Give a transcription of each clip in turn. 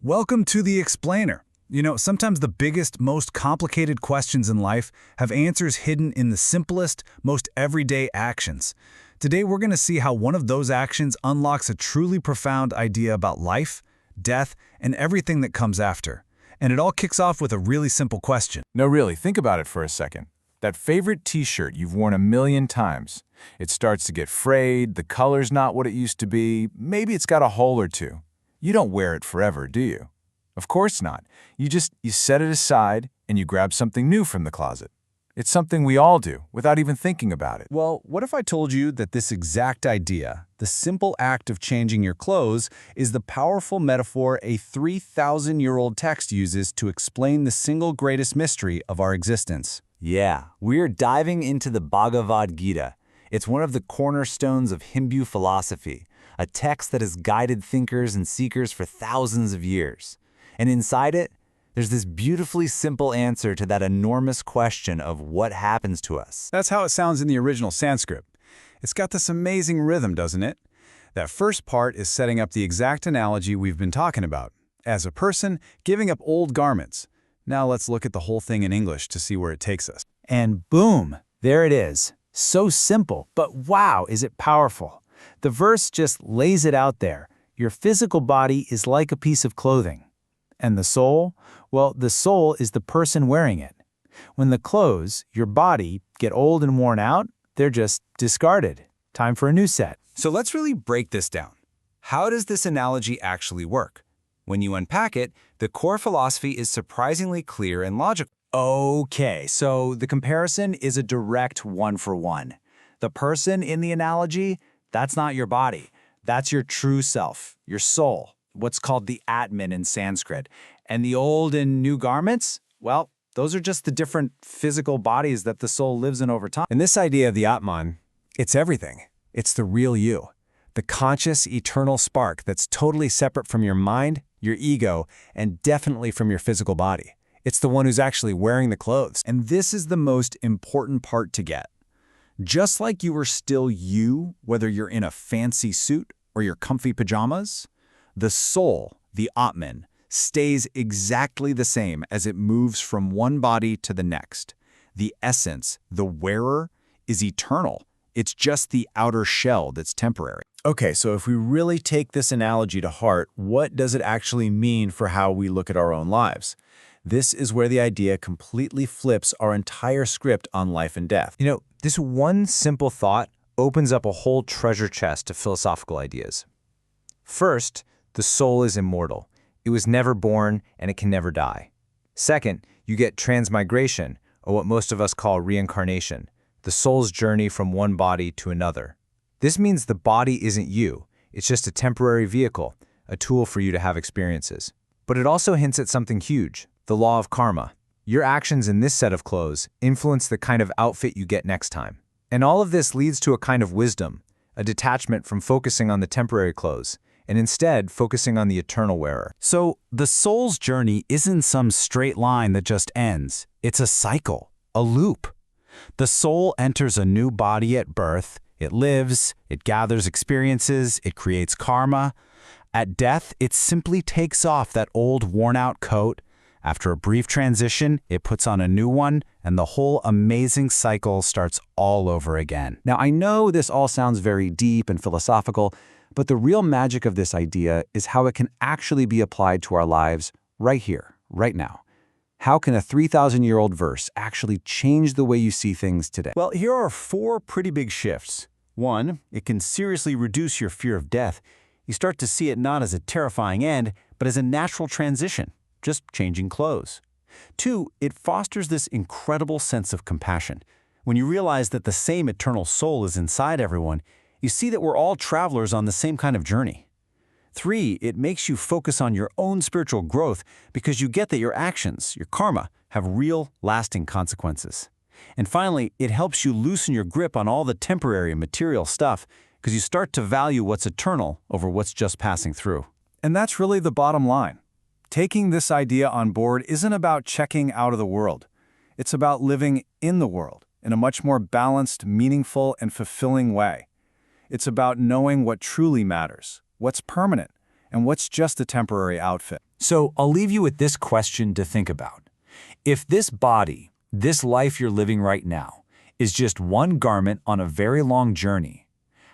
Welcome to The Explainer. You know, sometimes the biggest, most complicated questions in life have answers hidden in the simplest, most everyday actions. Today we're going to see how one of those actions unlocks a truly profound idea about life, death, and everything that comes after. And it all kicks off with a really simple question. No, really, think about it for a second. That favorite t-shirt you've worn a million times. It starts to get frayed, the color's not what it used to be, maybe it's got a hole or two. You don't wear it forever, do you? Of course not. You set it aside and you grab something new from the closet. It's something we all do without even thinking about it. Well, what if I told you that this exact idea, the simple act of changing your clothes, is the powerful metaphor a 3,000-year-old text uses to explain the single greatest mystery of our existence? Yeah, we're diving into the Bhagavad Gita. It's one of the cornerstones of Hindu philosophy, a text that has guided thinkers and seekers for thousands of years. And inside it, there's this beautifully simple answer to that enormous question of what happens to us. That's how it sounds in the original Sanskrit. It's got this amazing rhythm, doesn't it? That first part is setting up the exact analogy we've been talking about. As a person, giving up old garments. Now let's look at the whole thing in English to see where it takes us. And boom, there it is. So simple, but wow, is it powerful. The verse just lays it out there. Your physical body is like a piece of clothing. And the soul? Well, the soul is the person wearing it. When the clothes, your body, get old and worn out, they're just discarded. Time for a new set. So let's really break this down. How does this analogy actually work? When you unpack it, the core philosophy is surprisingly clear and logical. Okay, so the comparison is a direct one-for-one. The person in the analogy, that's not your body. That's your true self, your soul, what's called the Atman in Sanskrit. And the old and new garments, well, those are just the different physical bodies that the soul lives in over time. And this idea of the Atman, it's everything. It's the real you, the conscious, eternal spark that's totally separate from your mind, your ego, and definitely from your physical body. It's the one who's actually wearing the clothes. And this is the most important part to get. Just like you are still you, whether you're in a fancy suit or your comfy pajamas, the soul, the Atman, stays exactly the same as it moves from one body to the next. The essence, the wearer, is eternal. It's just the outer shell that's temporary. Okay, so if we really take this analogy to heart, what does it actually mean for how we look at our own lives? This is where the idea completely flips our entire script on life and death. You know, this one simple thought opens up a whole treasure chest of philosophical ideas. First, the soul is immortal. It was never born and it can never die. Second, you get transmigration, or what most of us call reincarnation, the soul's journey from one body to another. This means the body isn't you. It's just a temporary vehicle, a tool for you to have experiences. But it also hints at something huge, the law of karma. Your actions in this set of clothes influence the kind of outfit you get next time. And all of this leads to a kind of wisdom, a detachment from focusing on the temporary clothes, and instead focusing on the eternal wearer. So the soul's journey isn't some straight line that just ends. It's a cycle, a loop. The soul enters a new body at birth. It lives, it gathers experiences, it creates karma. At death, it simply takes off that old worn-out coat. After a brief transition, it puts on a new one, and the whole amazing cycle starts all over again. Now, I know this all sounds very deep and philosophical, but the real magic of this idea is how it can actually be applied to our lives right here, right now. How can a 3,000-year-old verse actually change the way you see things today? Well, here are 4 pretty big shifts. 1, it can seriously reduce your fear of death. You start to see it not as a terrifying end, but as a natural transition, just changing clothes. 2, it fosters this incredible sense of compassion. When you realize that the same eternal soul is inside everyone, you see that we're all travelers on the same kind of journey. 3, it makes you focus on your own spiritual growth because you get that your actions, your karma, have real, lasting consequences. And finally, it helps you loosen your grip on all the temporary material stuff because you start to value what's eternal over what's just passing through. And that's really the bottom line. Taking this idea on board isn't about checking out of the world. It's about living in the world in a much more balanced, meaningful, and fulfilling way. It's about knowing what truly matters, what's permanent, and what's just a temporary outfit. So I'll leave you with this question to think about. If this body, this life you're living right now, is just one garment on a very long journey,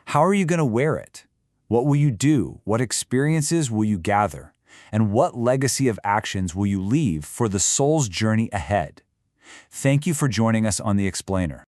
how are you going to wear it? What will you do? What experiences will you gather? And what legacy of actions will you leave for the soul's journey ahead? Thank you for joining us on The Explainer.